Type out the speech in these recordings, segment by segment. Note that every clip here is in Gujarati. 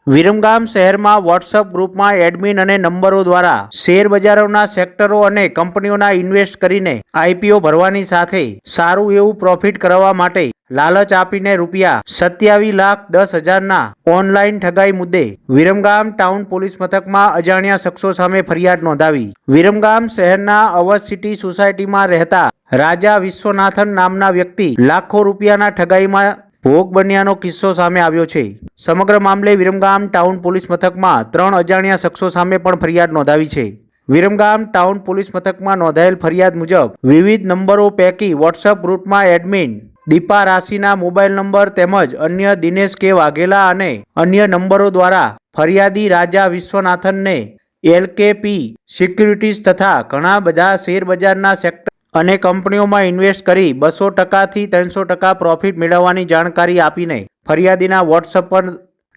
વિરમગામ શહેરમાં વોટ્સઅપ ગ્રુપમાં એડમિન અને નંબરો દ્વારા શેર બજારોના સેક્ટરો અને કંપનીઓના ઇન્વેસ્ટ કરીને આઈપીઓ ભરવાની સાથે સારું એવું પ્રોફિટ કરવા માટે લાલચ આપીને ₹27,10,000ના ઓનલાઈન ઠગાઈ મુદ્દે વિરમગામ ટાઉન પોલીસ મથકમાં અજાણ્યા શખ્સો સામે ફરિયાદ નોંધાવી. વિરમગામ શહેરના અવધ સિટી સોસાયટીમાં રહેતા રાજા વિશ્વનાથન નામના વ્યક્તિ લાખો રૂપિયાના ઠગાઈમાં ભોગ બન્યાનો કિસ્સો સામે આવ્યો છે. સમગ્ર મામલે વિરમગામ ટાઉન પોલીસ મથકમાં 3 અજાણ્યા શખ્સો સામે પણ ફરિયાદ નોંધાવી છે. વિરમગામ ટાઉન પોલીસ મથકમાં નોંધાયેલ ફરિયાદ મુજબ વિવિધ નંબરો પૈકી વોટ્સઅપ ગ્રુપમાં એડમિન દીપા રાશિના મોબાઈલ નંબર તેમજ અન્ય દિનેશ કે વાઘેલા અને અન્ય નંબરો દ્વારા ફરિયાદી રાજા વિશ્વનાથનને એલકેપી સિક્યુરિટીઝ તથા ઘણા બધા શેર બજારના સેક્ટર અને કંપનીઓમાં ઇન્વેસ્ટ કરી 200% થી 300% પ્રોફિટ મેળવવાની જાણકારી આપીને ફરિયાદીના વોટ્સઅપ પર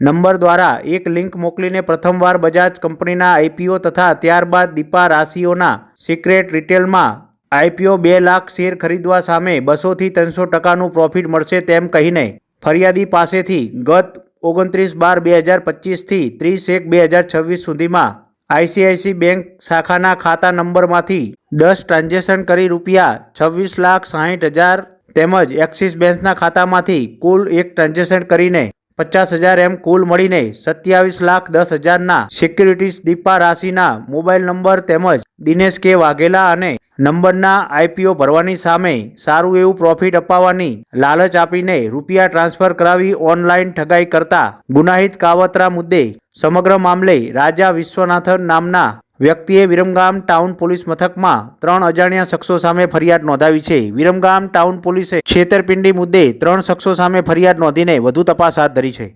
નંબર દ્વારા એક લિંક મોકલીને પ્રથમવાર બજાજ કંપનીના આઈપીઓ તથા ત્યારબાદ દીપા રાશિઓના સિક્રેટ રિટેલમાં આઈપીઓ 2 લાખ શેર ખરીદવા સામે 200 થી 300%નું પ્રોફિટ મળશે તેમ કહીને ફરિયાદી પાસેથી ગત 29/12/2025 થી 30/1/2026 સુધીમાં આઈસીઆઈસી બેંક શાખાના ખાતા નંબરમાંથી 10 ટ્રાન્ઝેક્શન કરી ₹26,60,000 તેમજ એક્સિસ બેંકના ખાતામાંથી કુલ 1 ટ્રાન્ઝેક્શન કરીને 50,000 એમ કુલ મળીને ₹27,10,000ના સિક્યુરિટીઝ દીપા રાશિના મોબાઈલ નંબર તેમજ દિનેશ કે વાઘેલા અને નંબરના આઈપીઓ ભરવાની સામે સારું એવું પ્રોફિટ અપાવવાની લાલચ આપીને રૂપિયા ટ્રાન્સફર કરાવી ઓનલાઈન ઠગાઈ કરતા ગુનાહિત કાવતરા મુદ્દે સમગ્ર મામલે રાજા વિશ્વનાથન નામના વ્યક્તિએ વિરમગામ ટાઉન પોલીસ મથકમાં 3 અજાણ્યા શખ્સો સામે ફરિયાદ નોંધાવી છે. વિરમગામ ટાઉન પોલીસે છેતરપિંડી મુદ્દે 3 શખ્સો સામે ફરિયાદ નોંધીને વધુ તપાસ હાથ ધરી છે.